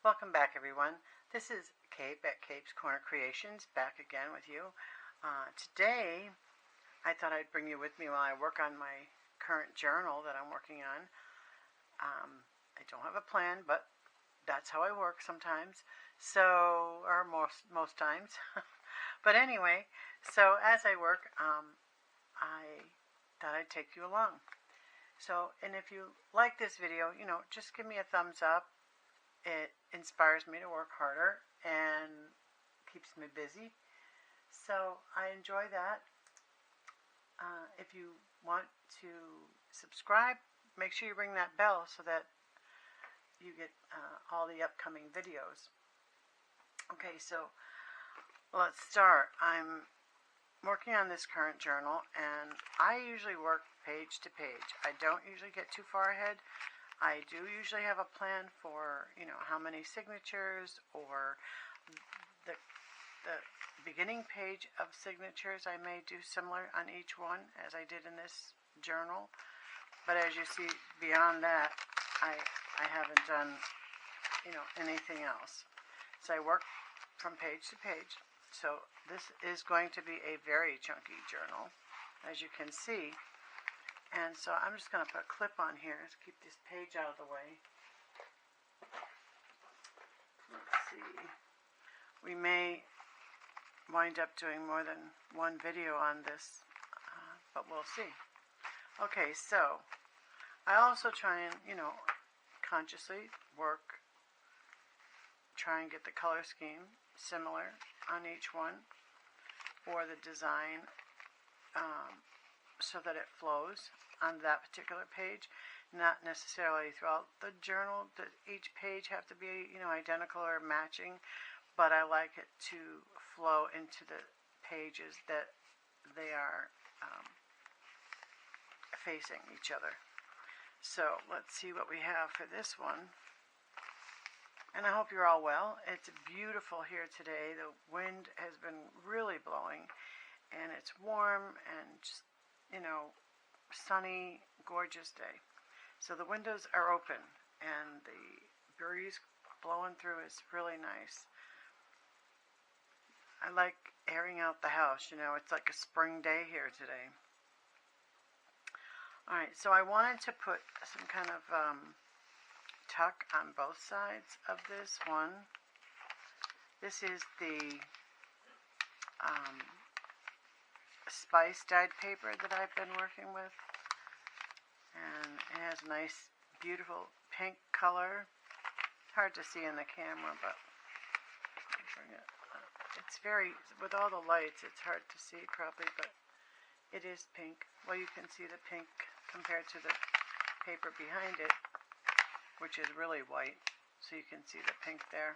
Welcome back, everyone. This is Cape at Cape's Corner Creations, back again with you. Today, I thought I'd bring you with me while I work on my current journal that I'm working on. I don't have a plan, but that's how I work sometimes. So, or most times. But anyway, so as I work, I thought I'd take you along. So, and if you like this video, just give me a thumbs up. It inspires me to work harder and keeps me busy. So I enjoy that. If you want to subscribe, make sure you ring that bell so that you get all the upcoming videos. Okay, so let's start. I'm working on this current journal, and I usually work page to page. I don't usually get too far ahead. I do usually have a plan for, how many signatures, or the beginning page of signatures. I may do similar on each one as I did in this journal. But as you see, beyond that, I haven't done, anything else. So I work from page to page. So this is going to be a very chunky journal, as you can see. And so I'm just going to put a clip on here to keep this page out of the way. Let's see. We may wind up doing more than one video on this, but we'll see. Okay, so I also try and, consciously work, try and get the color scheme similar on each one, or the design, so that it flows on that particular page, not necessarily throughout the journal. That each page have to be, identical or matching, but I like it to flow into the pages that they are facing each other. So let's see what we have for this one. And I hope you're all well. It's beautiful here today. The wind has been really blowing, and it's warm and just, sunny, gorgeous day. So the windows are open, and the breeze blowing through is really nice. I like airing out the house, it's like a spring day here today. Alright, so I wanted to put some kind of tuck on both sides of this one. This is the spice dyed paper that I've been working with, and it has a nice, beautiful pink color. Hard to see in the camera, but it's very, with all the lights, it's hard to see properly, but it is pink. Well, you can see the pink compared to the paper behind it, which is really white, so you can see the pink there.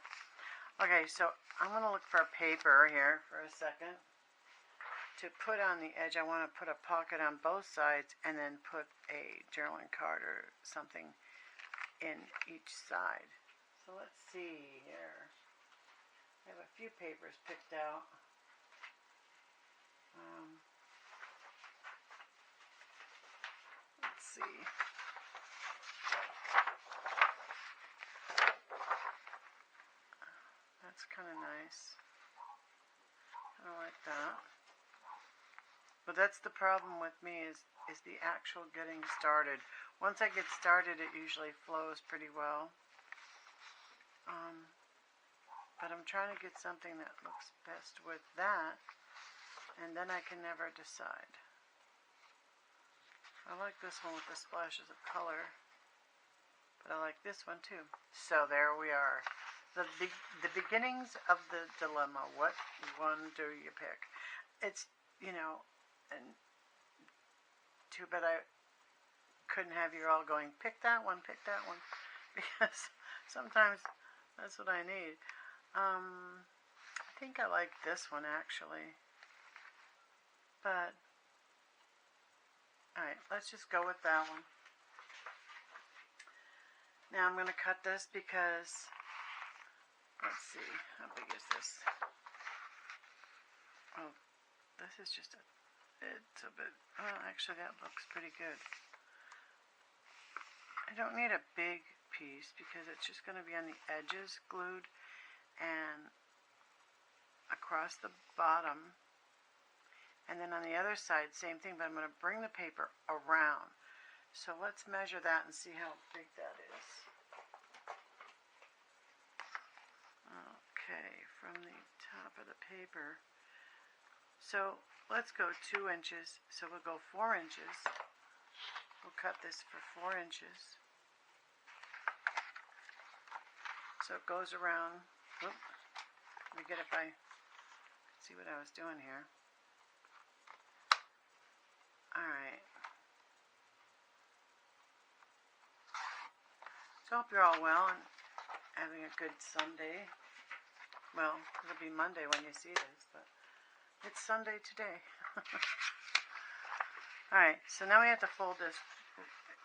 Okay, so I'm going to look for a paper here for a second. To put on the edge, I want to put a pocket on both sides and then put a journaling card or something in each side. So let's see here. I have a few papers picked out. Let's see. That's kind of nice. I like that. But that's the problem with me is the actual getting started. Once I get started, it usually flows pretty well. But I'm trying to get something that looks best with that, and then I can never decide. I like this one with the splashes of color, but I like this one too. So there we are. The beginnings of the dilemma. What one do you pick? It's, and too bad I couldn't have you all going, pick that one, because sometimes that's what I need. I think I like this one actually, but alright, let's just go with that one. Now I'm going to cut this because, let's see, how big is this? Oh, this is just it's a bit, oh, actually that looks pretty good. I don't need a big piece because it's just going to be on the edges glued and across the bottom. And then on the other side, same thing, but I'm going to bring the paper around. So let's measure that and see how big that is. Okay, from the top of the paper. So let's go 2 inches. So we'll go 4 inches. We'll cut this for 4 inches. So it goes around. Whoop, let me get it by, see what I was doing here. Alright. So I hope you're all well and having a good Sunday. Well, it'll be Monday when you see this, but it's Sunday today. Alright, so now we have to fold this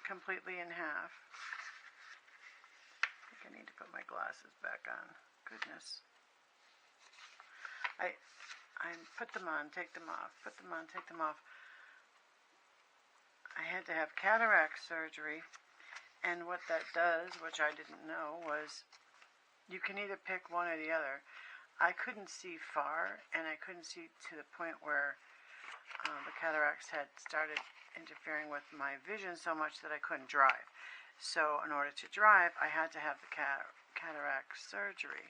completely in half. I think I need to put my glasses back on. Goodness. I put them on, take them off, put them on, take them off. I had to have cataract surgery. And what that does, which I didn't know, was you can either pick one or the other. I couldn't see far, and I couldn't see to the point where the cataracts had started interfering with my vision so much that I couldn't drive. So in order to drive, I had to have the cataract surgery.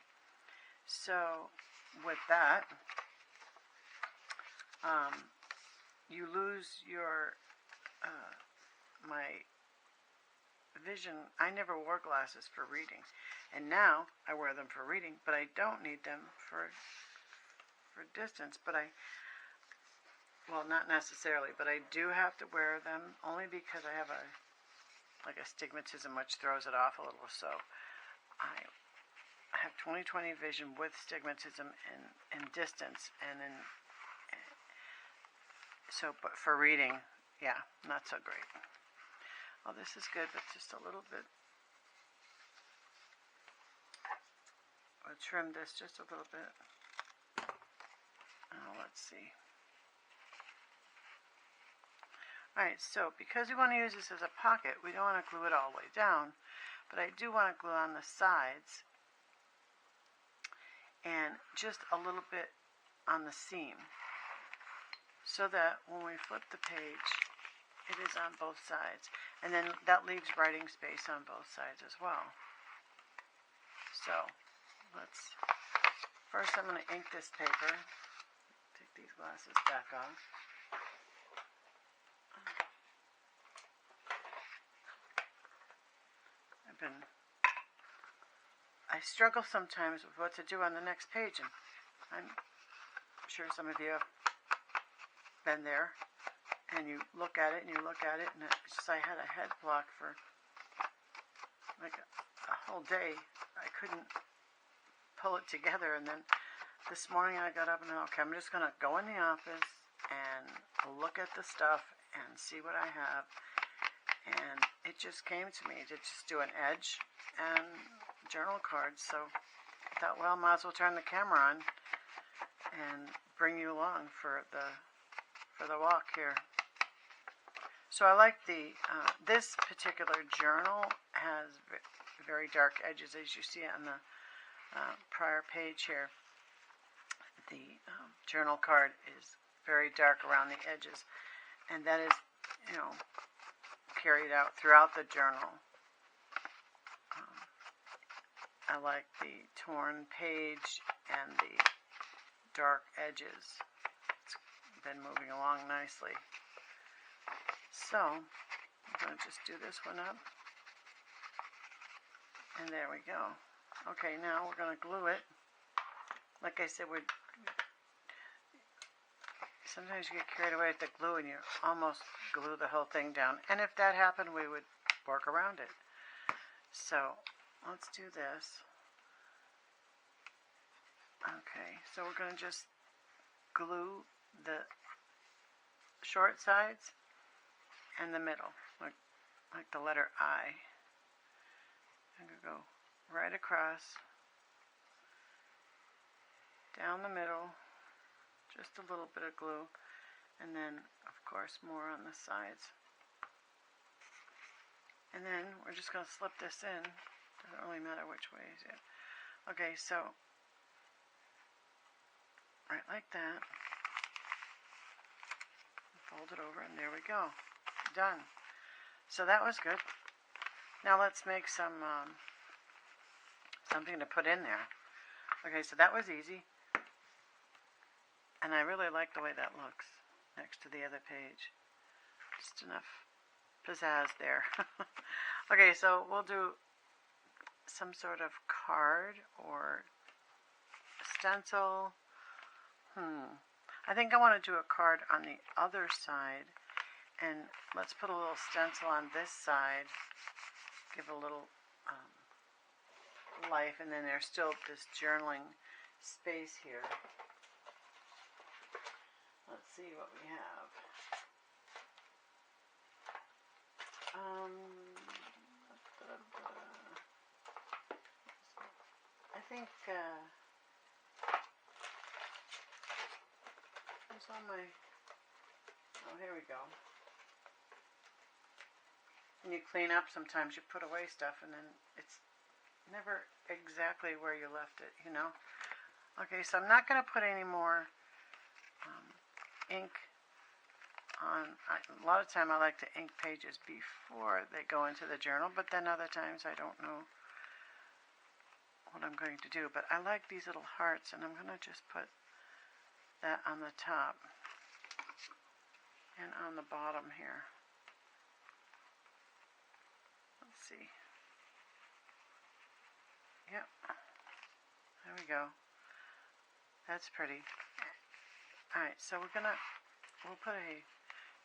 So with that, you lose your my vision. I never wore glasses for reading, and now I wear them for reading, but I don't need them for distance. But well, not necessarily, but I do have to wear them only because I have like astigmatism, which throws it off a little. So I have 20/20 vision with astigmatism in distance, and so, but for reading, yeah, not so great. Oh, this is good, but just a little bit. I'll trim this just a little bit. Oh, let's see. Alright, so because we want to use this as a pocket, we don't want to glue it all the way down, but I do want to glue on the sides and just a little bit on the seam so that when we flip the page, it is on both sides, and then that leaves writing space on both sides as well. So first I'm going to ink this paper. Take these glasses back off. I struggle sometimes with what to do on the next page, and I'm sure some of you have been there. And you look at it, and you look at it, and it's just, I had a head block for like a whole day. I couldn't pull it together, and then this morning I got up and okay, I'm just going to go in the office and look at the stuff and see what I have. And it just came to me to just do an edge and journal cards. So I thought, well, might as well turn the camera on and bring you along for the walk here. So I like this particular journal has very dark edges, as you see on the prior page here. The journal card is very dark around the edges, and that is, carried out throughout the journal. I like the torn page and the dark edges. It's been moving along nicely. So, I'm going to just do this one up. And there we go. Okay, now we're going to glue it. Like I said, sometimes you get carried away with the glue and you almost glue the whole thing down. And if that happened, we would work around it. So, let's do this. Okay, so we're going to just glue the short sides and the middle, like the letter I. I'm going to go right across, down the middle, just a little bit of glue, and then, of course, more on the sides. And then we're just going to slip this in Doesn't really matter which way is it. Okay, so right like that. Fold it over, and there we go. Done. So that was good. Now let's make some something to put in there. Okay, so that was easy. And I really like the way that looks next to the other page. Just enough pizzazz there. Okay, so we'll do some sort of card or stencil. I think I want to do a card on the other side. And let's put a little stencil on this side. Give a little life, and then there's still this journaling space here. Let's see what we have. I think it's on my, oh, here we go. When you clean up, sometimes you put away stuff and then it's never exactly where you left it, you know. Okay, so I'm not going to put any more ink on. A lot of time I like to ink pages before they go into the journal, but then other times I don't know what I'm going to do. But I like these little hearts, and I'm going to just put that on the top and on the bottom here. Let's see. Yep. There we go. That's pretty. Alright, so we'll put a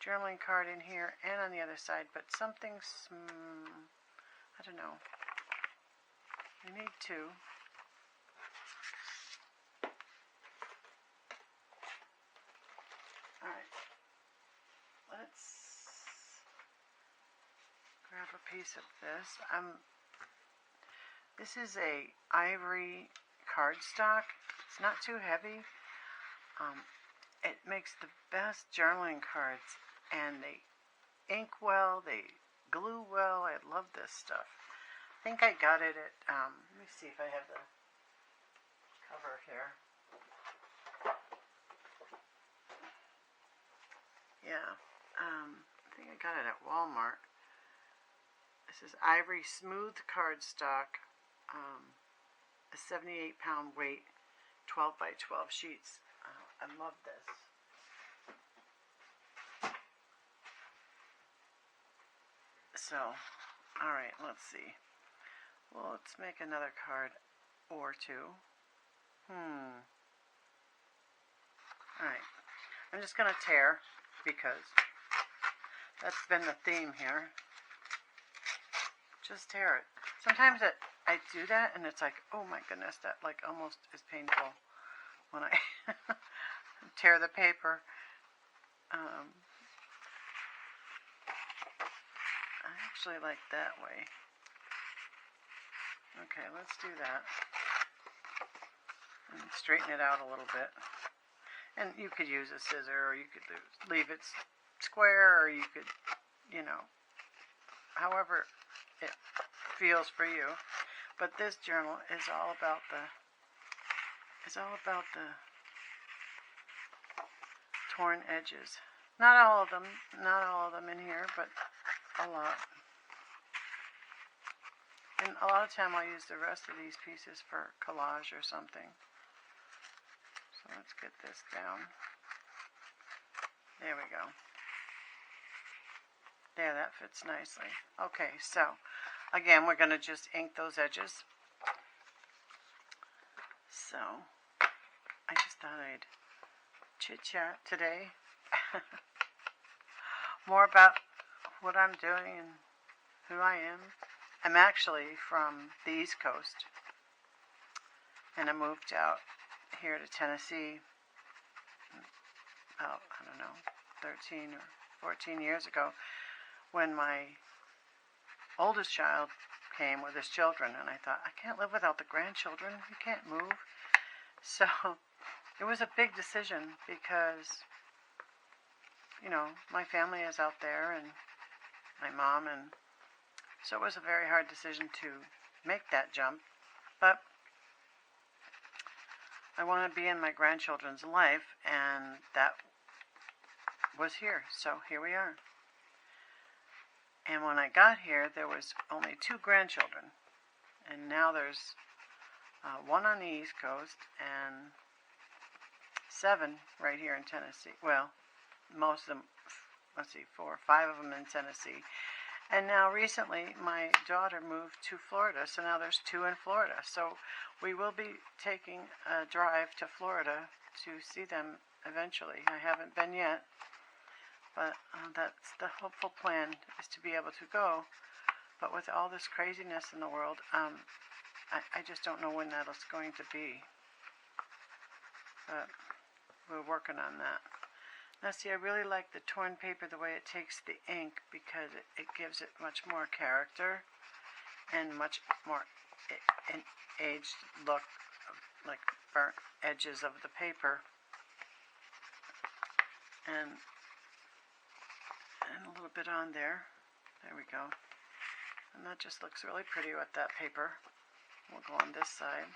journaling card in here and on the other side, but something, I don't know. We need two. Alright. Let's grab a piece of this. This is a ivory cardstock. It's not too heavy. It makes the best journaling cards, and they ink well, they glue well. I love this stuff. I think I got it at, let me see if I have the cover here. Yeah, I think I got it at Walmart. This is ivory smooth cardstock, a 78-pound weight, 12 by 12 sheets. I love this. So, alright, let's see. Well, let's make another card or two. Alright. I'm just going to tear, because that's been the theme here. Just tear it. Sometimes I do that, and it's like, oh my goodness, that like almost is painful when I tear the paper. I actually like that way. Okay, let's do that. And straighten it out a little bit. And you could use a scissor, or you could leave it square, or you could, you know, however it feels for you. But this journal is all about the torn edges. Not all of them in here, but a lot. And a lot of time I'll use the rest of these pieces for collage or something. So let's get this down. There we go. There, that fits nicely. Okay, so again, we're going to just ink those edges. So I just thought I'd chit-chat today. More about what I'm doing and who I am. I'm actually from the East Coast, and I moved out here to Tennessee about, I don't know, 13 or 14 years ago, when my oldest child came with his children, and I thought, I can't live without the grandchildren. You can't move. So it was a big decision, because, you know, my family is out there, and my mom, and so it was a very hard decision to make that jump, but I want to be in my grandchildren's life, and that was here, so here we are. And when I got here, there was only 2 grandchildren, and now there's 1 on the East Coast and 7 right here in Tennessee. Well, most of them, let's see, 4 or 5 of them in Tennessee. And now recently my daughter moved to Florida, so now there's 2 in Florida. So we will be taking a drive to Florida to see them eventually. I haven't been yet, but that's the hopeful plan, is to be able to go. But with all this craziness in the world, I just don't know when that's going to be. But we're working on that. Now see, I really like the torn paper, the way it takes the ink, because it gives it much more character and much more an aged look, like burnt edges of the paper. And a little bit on there. There we go. And that just looks really pretty with that paper. We'll go on this side.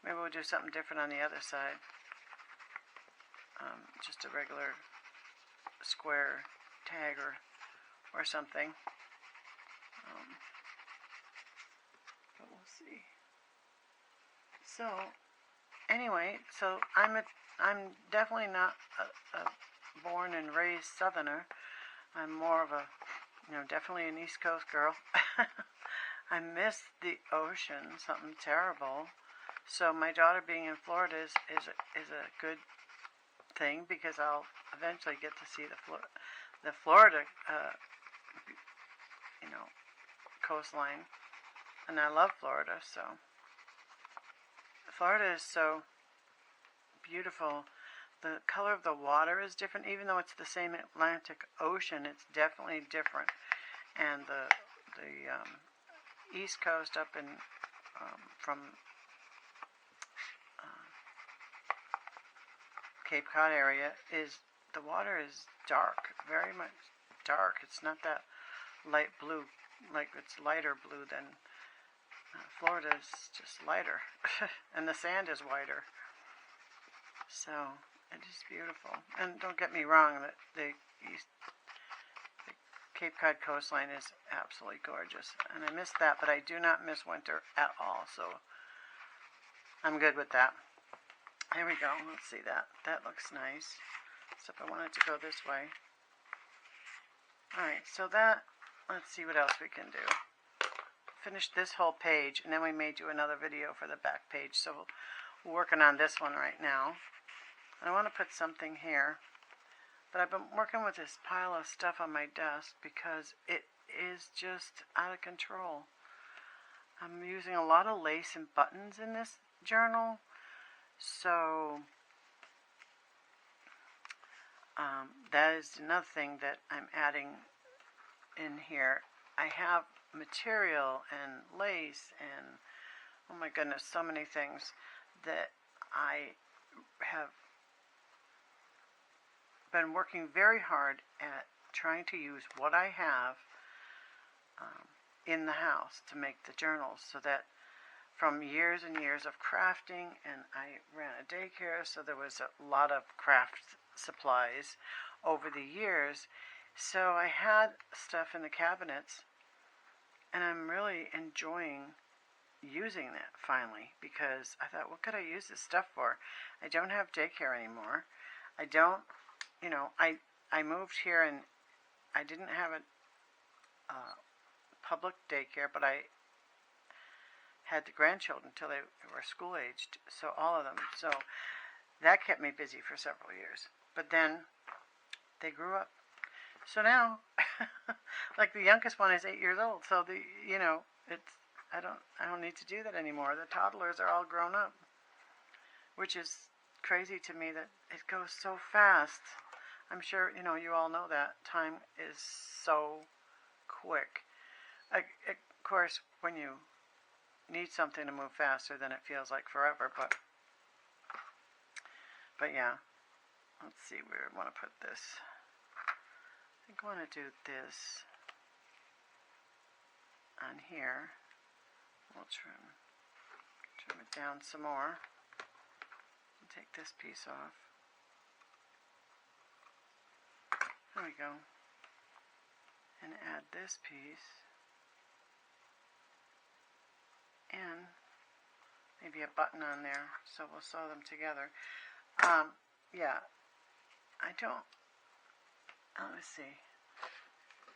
Maybe we'll do something different on the other side. Just a regular square tag or something. But we'll see. So anyway, so I'm definitely not a born and raised Southerner. I'm more of a, definitely an East Coast girl. I miss the ocean, something terrible. So my daughter being in Florida is a good thing, because I'll eventually get to see the Florida, coastline, and I love Florida. So Florida is so beautiful. The color of the water is different, even though it's the same Atlantic Ocean. It's definitely different, and the East Coast up in from Cape Cod area, the water is dark, very much dark. It's not that light blue, like it's lighter blue than Florida is just lighter, and the sand is whiter. So it is beautiful. And don't get me wrong, the Cape Cod coastline is absolutely gorgeous, and I miss that, but I do not miss winter at all. So I'm good with that. Here we go. Let's see that. That looks nice. Except I want it to go this way. Alright, so that, let's see what else we can do. Finish this whole page, and then we may do another video for the back page. So we're working on this one right now. And I want to put something here. But I've been working with this pile of stuff on my desk because it is just out of control. I'm using a lot of lace and buttons in this journal. So that is another thing that I'm adding in here. I have material and lace and, oh my goodness, so many things that I have been working very hard at trying to use what I have in the house to make the journals, so that from years and years of crafting, and I ran a daycare, so there was a lot of craft supplies over the years. So I had stuff in the cabinets, and I'm really enjoying using that finally, because I thought, what could I use this stuff for? I don't have daycare anymore. I don't, I moved here and I didn't have a public daycare, but I had the grandchildren until they were school aged, so all of them. So that kept me busy for several years. But then they grew up. So now, like the youngest one is 8 years old. So it's I don't need to do that anymore. The toddlers are all grown up, which is crazy to me that it goes so fast. I'm sure you all know that time is so quick. Of course, when you need something to move faster, then it feels like forever. But yeah, let's see where I want to put this. I think I want to do this on here. We'll trim it down some more. Take this piece off. There we go. And add this piece. And maybe a button on there. So we'll sew them together. Yeah. I don't. Let me see.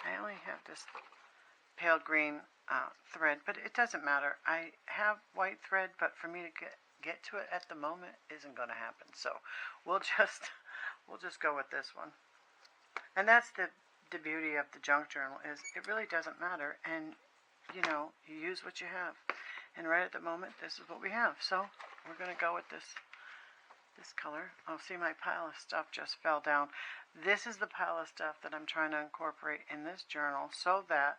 I only have this pale green thread, but it doesn't matter. I have white thread, but for me to get to it at the moment isn't going to happen. So we'll just go with this one. And that's the beauty of the junk journal, is it really doesn't matter, and you know, you use what you have. And right at the moment, this is what we have. So we're going to go with this color. Oh, see, my pile of stuff just fell down. This is the pile of stuff that I'm trying to incorporate in this journal so that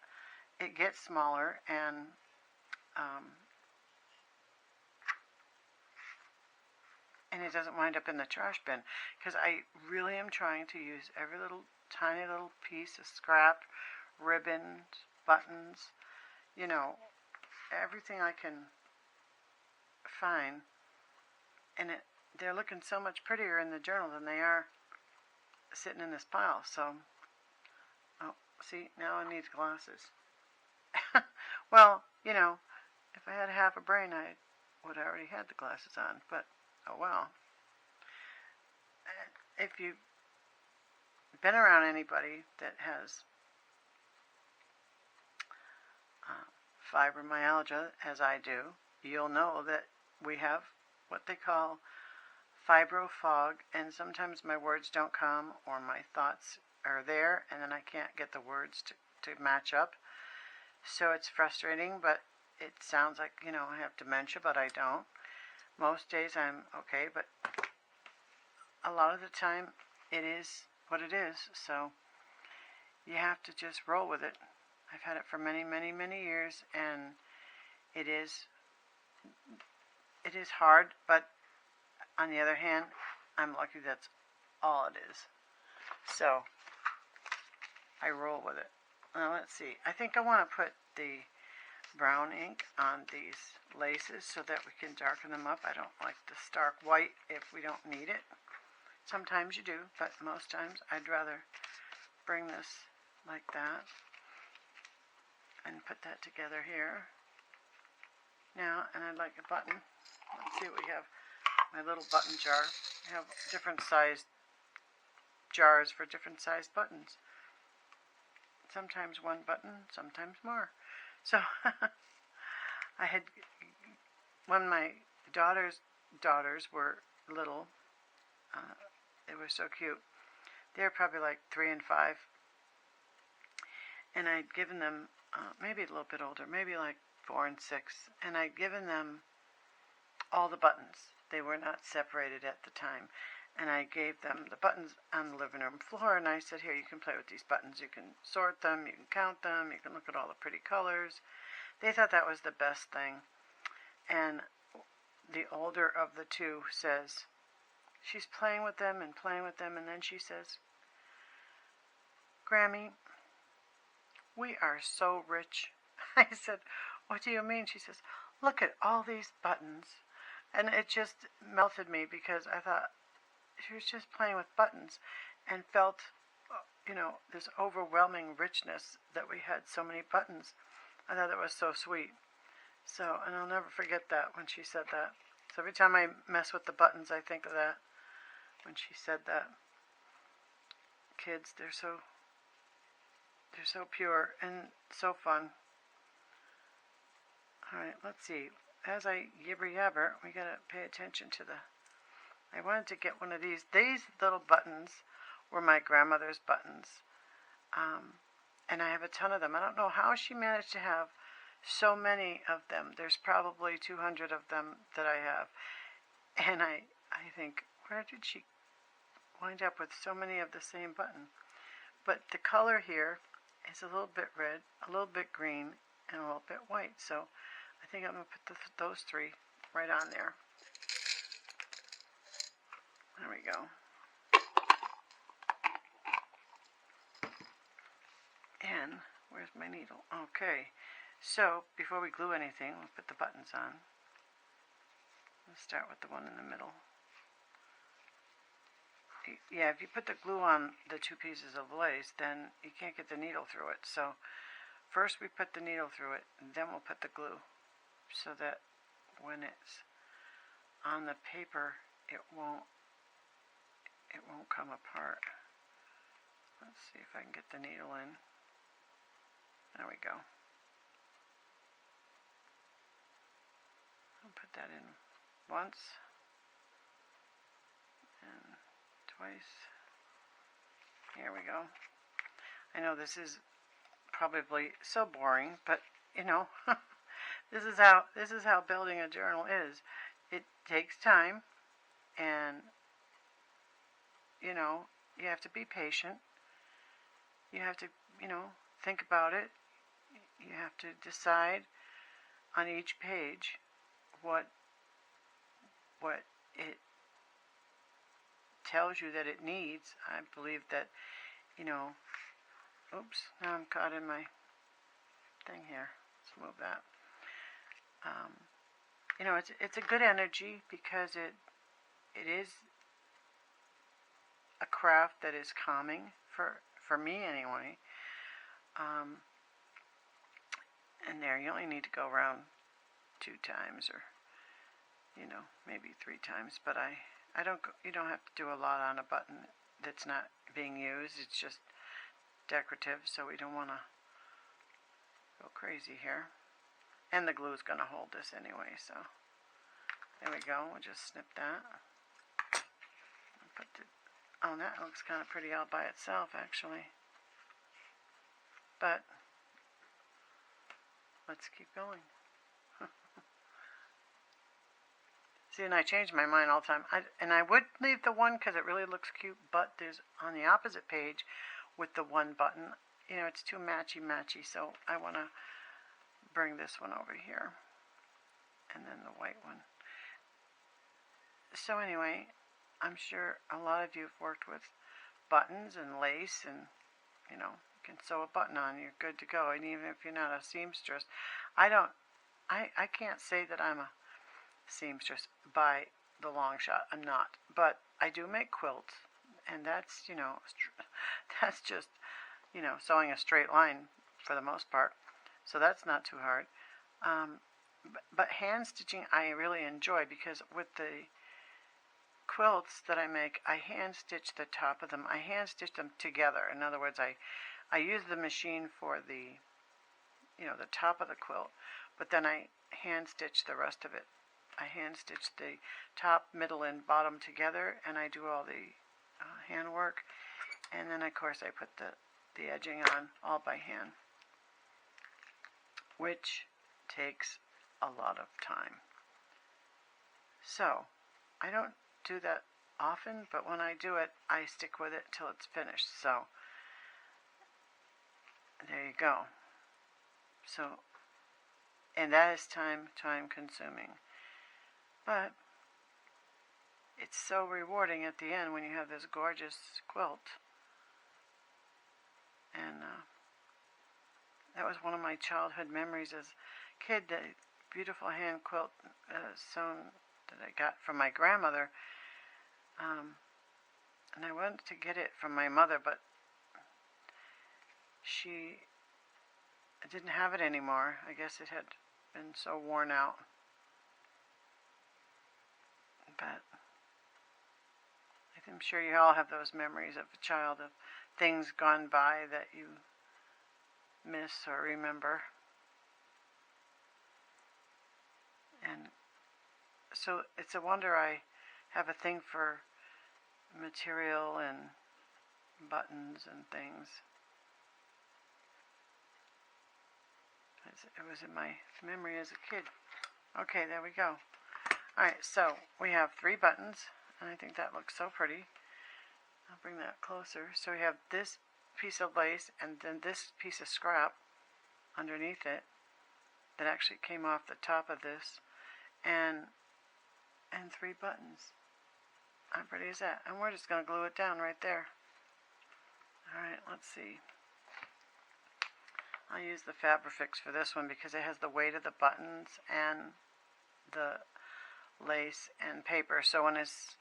it gets smaller and it doesn't wind up in the trash bin, because I really am trying to use every little tiny little piece of scrap, ribbons, buttons, you know, everything I can find, and they're looking so much prettier in the journal than they are sitting in this pile. So, oh, see, now I need glasses. Well, you know, if I had half a brain, I would have already had the glasses on, but oh well. If you've been around anybody that has fibromyalgia, as I do, you'll know that we have what they call fibro fog, and sometimes my words don't come, or my thoughts are there and then I can't get the words to match up. So it's frustrating, but it sounds like, you know, I have dementia, but I don't. Most days I'm okay, but a lot of the time it is what it is. So you have to just roll with it. I've had it for many, many, many years, and it is hard, but on the other hand, I'm lucky that's all it is. So I roll with it. Now let's see. I think I want to put the brown ink on these laces so that we can darken them up. I don't like the stark white if we don't need it. Sometimes you do, but most times I'd rather bring this like that and put that together here. Now, and I'd like a button. Let's see what we have. My little button jar. I have different sized jars for different sized buttons. Sometimes one button, sometimes more. So I had, when my daughters were little, they were so cute. They were probably like 3 and 5, and I'd given them maybe a little bit older, maybe like 4 and 6, and I'd given them all the buttons. They were not separated at the time. And I gave them the buttons on the living room floor, and I said, here, you can play with these buttons. You can sort them, you can count them, you can look at all the pretty colors. They thought that was the best thing. And the older of the two says, she's playing with them, and then she says, Grammy, we are so rich. I said, what do you mean? She says, look at all these buttons. And it just melted me, because I thought, she was just playing with buttons and felt, you know, this overwhelming richness that we had so many buttons. I thought it was so sweet. So, and I'll never forget that when she said that. So every time I mess with the buttons, I think of that when she said that. Kids, they're so pure and so fun. All right, let's see. As I yibber yabber, we gotta pay attention to the. I wanted to get one of these. These little buttons were my grandmother's buttons. And I have a ton of them. I don't know how she managed to have so many of them. There's probably 200 of them that I have. And I think, where did she wind up with so many of the same button? But the color here is a little bit red, a little bit green, and a little bit white. So I think I'm going to put those 3 right on there. There we go. And where's my needle? Okay. So before we glue anything, we'll put the buttons on. Let's start with the one in the middle. Yeah, if you put the glue on the two pieces of lace, then you can't get the needle through it. So first we put the needle through it, and then we'll put the glue, so that when it's on the paper, it won't come apart. Let's see if I can get the needle in. There we go. I'll put that in once and twice. Here we go. I know this is probably so boring, but you know, this is how building a journal is. It takes time, and you know, you have to be patient. You have to, you know, think about it. You have to decide on each page what it tells you that it needs. I believe that, you know, oops, now I'm caught in my thing here. Let's move that. You know, it's a good energy, because it is a craft that is calming for me anyway. And there, you only need to go around 2 times, or you know, maybe 3 times, but you don't have to do a lot on a button that's not being used. It's just decorative, so we don't want to go crazy here. And the glue is going to hold this anyway, so there we go. We'll just snip that. Oh, that looks kind of pretty all by itself, actually. But let's keep going. See, and I change my mind all the time. I would leave the one because it really looks cute, but there's on the opposite page with the one button, you know, it's too matchy-matchy, so I want to bring this one over here, and then the white one. So anyway, I'm sure a lot of you have worked with buttons and lace, and you know, you can sew a button on, you're good to go. And even if you're not a seamstress, I can't say that I'm a seamstress by the long shot. I'm not, but I do make quilts, and that's, you know, that's just, you know, sewing a straight line for the most part, so that's not too hard. But hand stitching I really enjoy, because with the quilts that I make, I hand stitch the top of them. I hand stitch them together. In other words, I use the machine for the, you know, the top of the quilt, but then I hand stitch the rest of it. I hand stitch the top, middle, and bottom together, and I do all the hand work, and then of course I put the edging on all by hand, which takes a lot of time. So I don't do that often, but when I do it, I stick with it till it's finished. So there you go. So, and that is time consuming, but it's so rewarding at the end when you have this gorgeous quilt. And that was one of my childhood memories as a kid, the beautiful hand quilt sewn that I got from my grandmother. And I wanted to get it from my mother, but she didn't have it anymore. I guess it had been so worn out. But I'm sure you all have those memories of a child, of things gone by that you miss or remember. And so it's a wonder I have a thing for material and buttons and things. It was in my memory as a kid. Okay, there we go. Alright, so we have 3 buttons, and I think that looks so pretty. I'll bring that closer. So we have this piece of lace, and then this piece of scrap underneath it that actually came off the top of this, and 3 buttons. How pretty is that? And we're just going to glue it down right there. Alright, let's see. I'll use the Fabrifix for this one because it has the weight of the buttons and the lace and paper. So when it's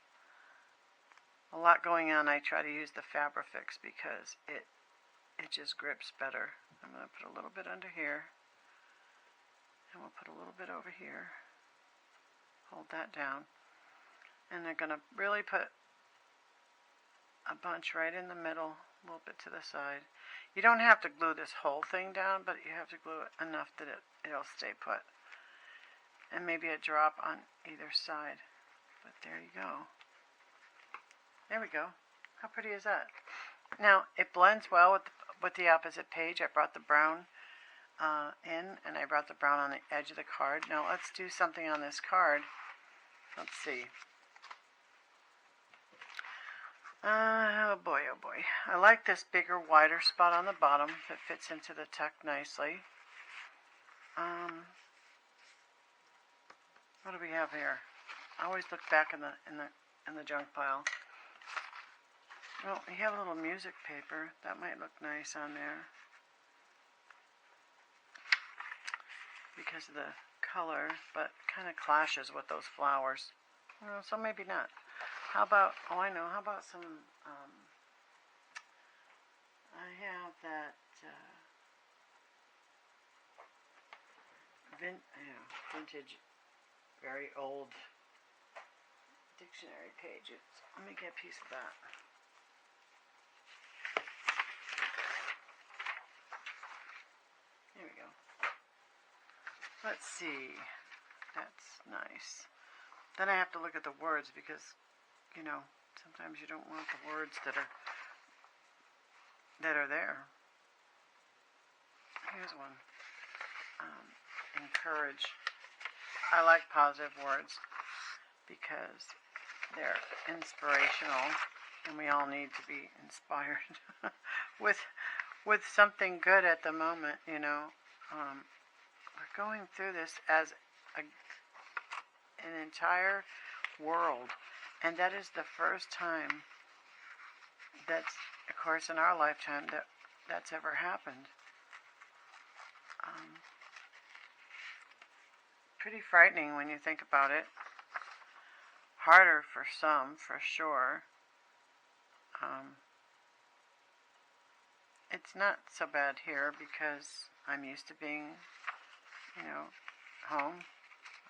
a lot going on, I try to use the Fabrifix because it just grips better. I'm going to put a little bit under here, and we'll put a little bit over here. Hold that down. And they're going to really put a bunch right in the middle, a little bit to the side. You don't have to glue this whole thing down, but you have to glue it enough that it'll stay put. And maybe a drop on either side. But there you go. There we go. How pretty is that? Now, it blends well with the opposite page. I brought the brown in, and I brought the brown on the edge of the card. Now, let's do something on this card. Let's see. Oh boy, oh boy. I like this bigger, wider spot on the bottom that fits into the tuck nicely. What do we have here? I always look back in the junk pile. Well, we have a little music paper. That might look nice on there because of the color, but kind of clashes with those flowers. Well, so maybe not. How about, oh I know, how about some, I have that vintage, very old dictionary pages. Let me get a piece of that. Here we go. Let's see. That's nice. Then I have to look at the words because, you know, sometimes you don't want the words that are there. Here's one. Encourage. I like positive words because they're inspirational, and we all need to be inspired with something good at the moment. You know, we're going through this as an entire world, and that is the first time that's, of course, in our lifetime that's ever happened. Pretty frightening when you think about it. Harder for some, for sure. It's not so bad here because I'm used to being, you know, home.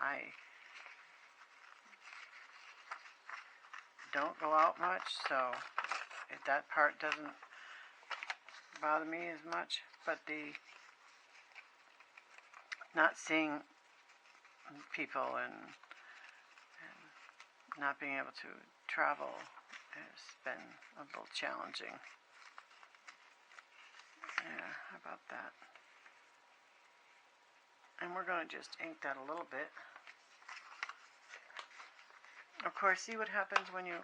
I don't go out much, so that part doesn't bother me as much. But the not seeing people and not being able to travel has been a little challenging. Yeah, how about that? And we're going to just ink that a little bit. Of course, see what happens when you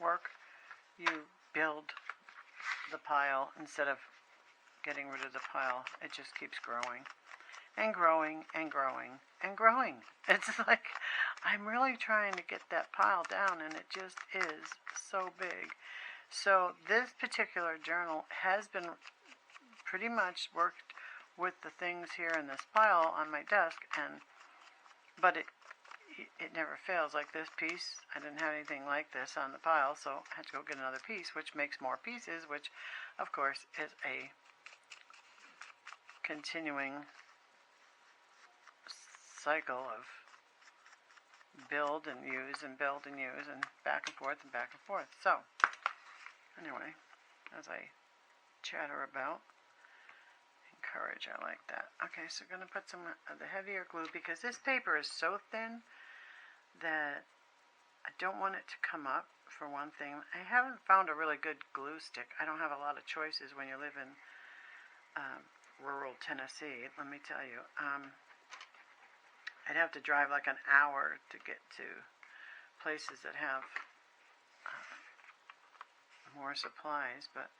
work? You build the pile instead of getting rid of the pile. It just keeps growing and growing and growing and growing. It's like I'm really trying to get that pile down, and it just is so big. So this particular journal has been pretty much worked with the things here in this pile on my desk, but it never fails. Like this piece, I didn't have anything like this on the pile, so I had to go get another piece, which makes more pieces, which of course is a continuing cycle of build and use and build and use and back and forth and back and forth. So anyway, as I chatter about encourage, I like that. Okay, so I'm going to put some of the heavier glue because this paper is so thin that I don't want it to come up, for one thing. I haven't found a really good glue stick. I don't have a lot of choices when you live in rural Tennessee, let me tell you. I'd have to drive like an hour to get to places that have more supplies, but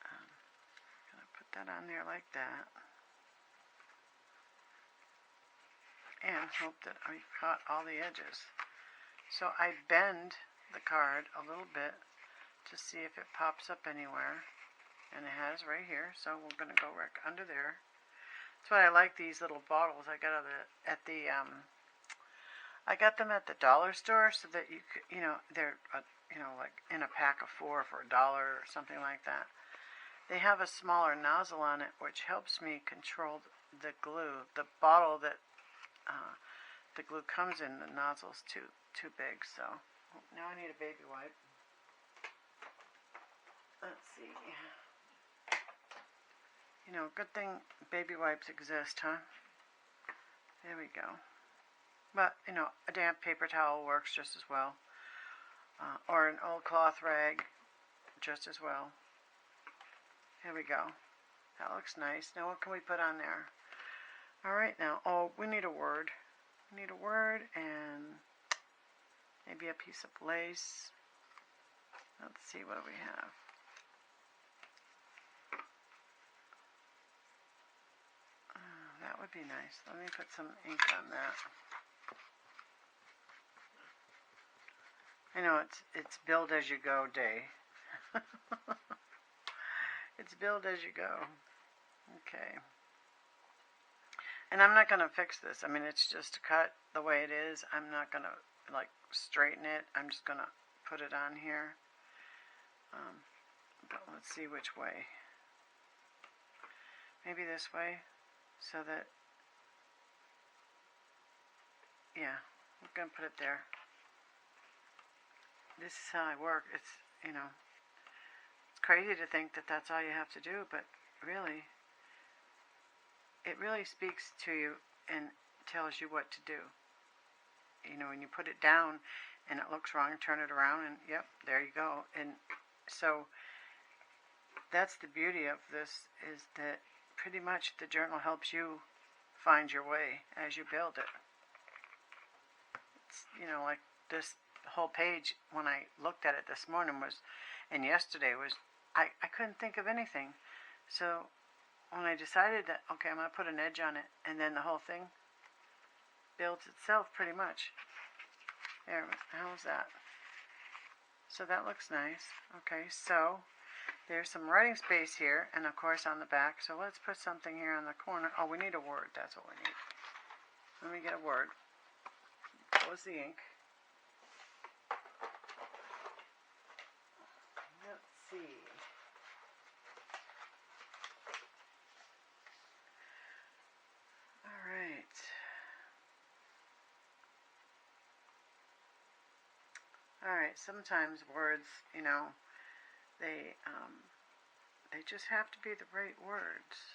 I'm going to put that on there like that and hope that I caught all the edges. So I bend the card a little bit to see if it pops up anywhere. and it has right here, so we're going to go right under there. That's why I like these little bottles. I got I got them at the dollar store, so that you could, they're like in a pack of 4 for $1 or something like that. They have a smaller nozzle on it, which helps me control the glue. The bottle that the glue comes in, the nozzle's too big, so now I need a baby wipe. Let's see. Good thing baby wipes exist, huh? There we go. But, a damp paper towel works just as well. Or an old cloth rag, just as well. Here we go. That looks nice. Now what can we put on there? Alright now, we need a word. We need a word and maybe a piece of lace. Let's see, what do we have? That would be nice. Let me put some ink on that. I know it's build as you go day. It's build as you go. Okay. And I'm not going to fix this. I mean, it's just cut the way it is. I'm not going to, like, straighten it. I'm just going to put it on here. But let's see which way. Maybe this way, so that, yeah, we're going to put it there. This is how I work. It's, it's crazy to think that that's all you have to do, but really, it really speaks to you and tells you what to do. When you put it down and it looks wrong, turn it around and yep, there you go. And so that's the beauty of this, is that pretty much the journal helps you find your way as you build it. It's, like this whole page, when I looked at it this morning and yesterday was, I couldn't think of anything. So when I decided that, okay, I'm going to put an edge on it, and then the whole thing builds itself pretty much. There, how's that? So that looks nice. Okay, so there's some writing space here, and of course on the back. So let's put something here on the corner. Oh, we need a word. That's what we need. Let me get a word. Close the ink. Let's see. All right. All right. Sometimes words, they just have to be the right words.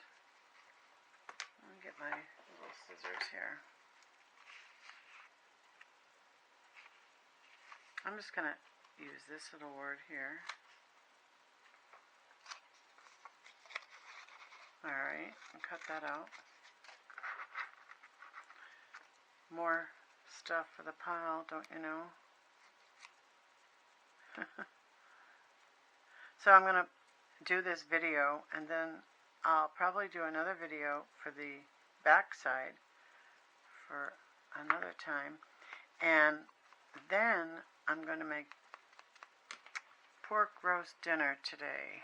Let me get my little scissors here. I'm just going to use this little word here. Alright, cut that out. More stuff for the pile, don't you know? So I'm going to do this video, and then I'll probably do another video for the back side for another time. And then I'm going to make pork roast dinner today.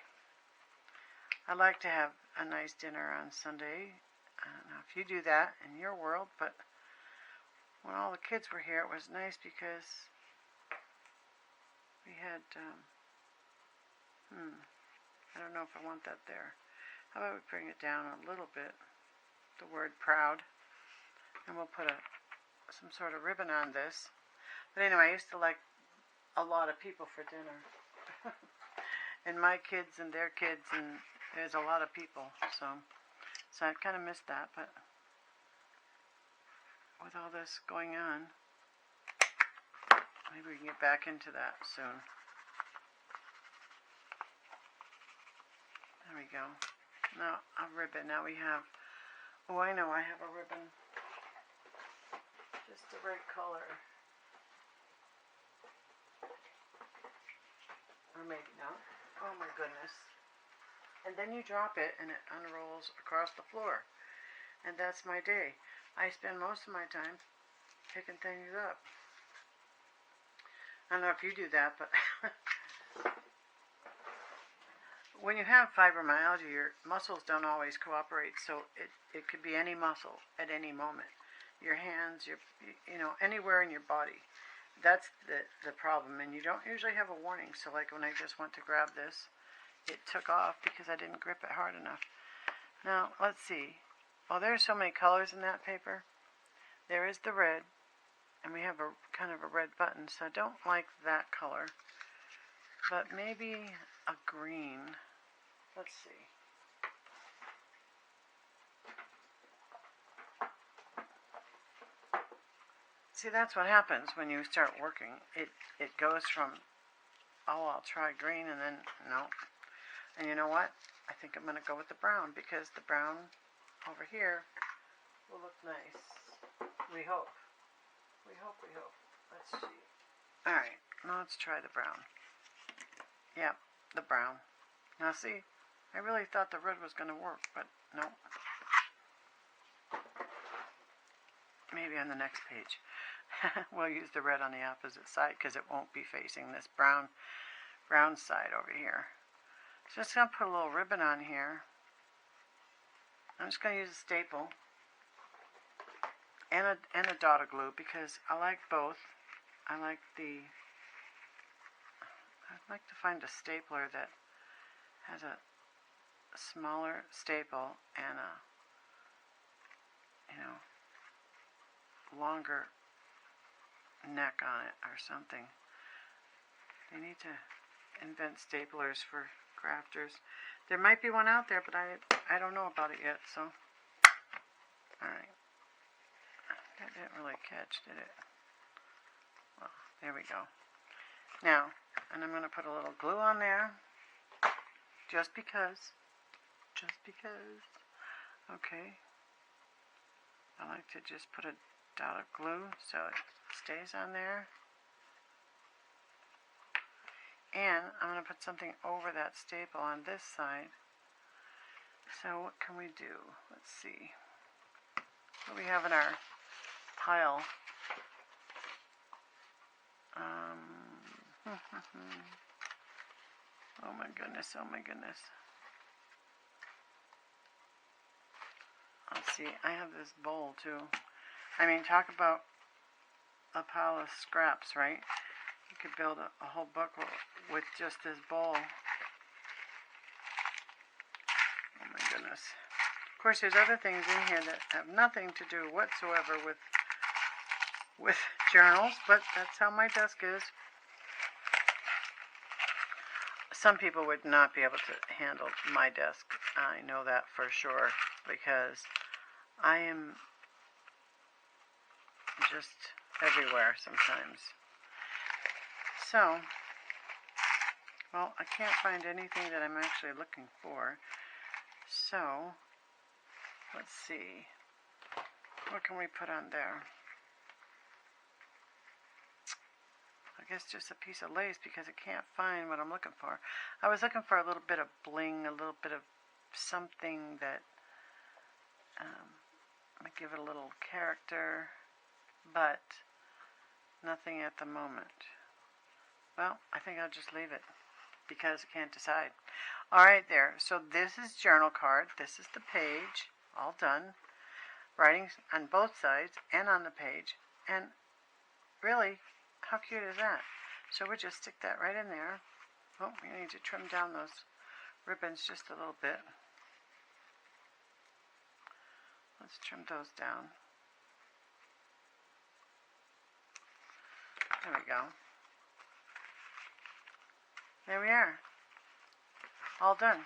I like to have a nice dinner on Sunday. I don't know if you do that in your world, but when all the kids were here, it was nice because we had, I don't know if I want that there. How about we bring it down a little bit, the word proud, and we'll put some sort of ribbon on this. But anyway, I used to like a lot of people for dinner. And my kids and their kids, and there's a lot of people, so I kind of missed that, but with all this going on, maybe we can get back into that soon. There we go. Now a ribbon. Now we have, oh, I know, I have a ribbon. Just the right color. Or maybe not. Oh my goodness. And then you drop it and it unrolls across the floor. And that's my day. I spend most of my time picking things up. I don't know if you do that, but when you have fibromyalgia, your muscles don't always cooperate, so it could be any muscle at any moment. Your hands, anywhere in your body. That's the problem, and you don't usually have a warning. So like when I just went to grab this, it took off because I didn't grip it hard enough. Now, let's see. Well, there's so many colors in that paper. There is the red, and we have a kind of a red button, so I don't like that color. But maybe a green. Let's see. See, that's what happens when you start working. It goes from, oh, I'll try green, and then, no. And you know what? I think I'm going to go with the brown, because the brown over here will look nice. We hope. We hope, we hope. Let's see. Alright, now let's try the brown. Yep, the brown. Now see, I really thought the red was going to work, but no. Maybe on the next page. We'll use the red on the opposite side because it won't be facing this brown side over here. So just going to put a little ribbon on here. I'm just going to use a staple and a dot of glue because I like both. I'd like to find a stapler that has a smaller staple and a, longer neck on it or something. They need to invent staplers for crafters. There might be one out there, but I don't know about it yet, so. Alright. That didn't really catch, did it? Well, there we go. Now, and I'm going to put a little glue on there. Just because. Just because. Okay. I like to just put a dot of glue so it stays on there. And I'm going to put something over that staple on this side. So what can we do? Let's see. What do we have in our pile? Oh my goodness, oh my goodness. Let's see, I have this bowl too. I mean, talk about a pile of scraps, right? You could build a whole book with just this bowl. Oh my goodness. Of course, there's other things in here that have nothing to do whatsoever with journals, but that's how my desk is. Some people would not be able to handle my desk. I know that for sure, because I am just everywhere sometimes. So, well, I can't find anything that I'm actually looking for. So, let's see. What can we put on there? I guess just a piece of lace because I can't find what I'm looking for. I was looking for a little bit of bling, a little bit of something that might give it a little character, but nothing at the moment. Well, I think I'll just leave it because I can't decide. Alright there, so this is journal card. This is the page, all done. Writing on both sides and on the page. And really, how cute is that? So we'll just stick that right in there. Oh, we need to trim down those ribbons just a little bit. Let's trim those down. There we go. There we are. All done.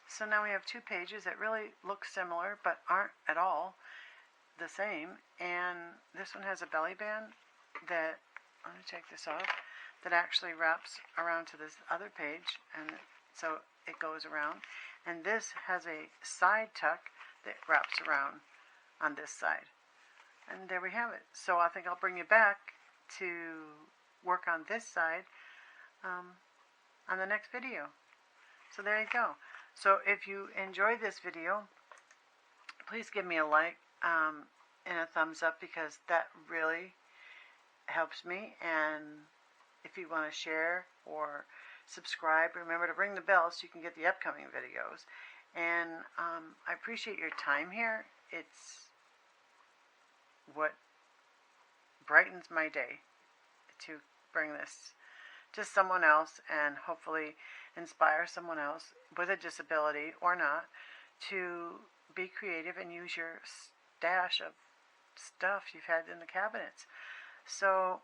So now we have two pages that really look similar but aren't at all the same. And this one has a belly band that, let me take this off, that actually wraps around to this other page, and so it goes around. And this has a side tuck that wraps around on this side. And there we have it. So I think I'll bring you back to work on this side on the next video. So there you go. So if you enjoyed this video, please give me a like and a thumbs up, because that really helps me. And if you want to share or subscribe. Remember to ring the bell so you can get the upcoming videos. And I appreciate your time here. It's what brightens my day to bring this to someone else and hopefully inspire someone else with a disability or not to be creative and use your stash of stuff you've had in the cabinets. So,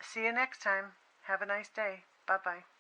see you next time. Have a nice day. Bye-bye.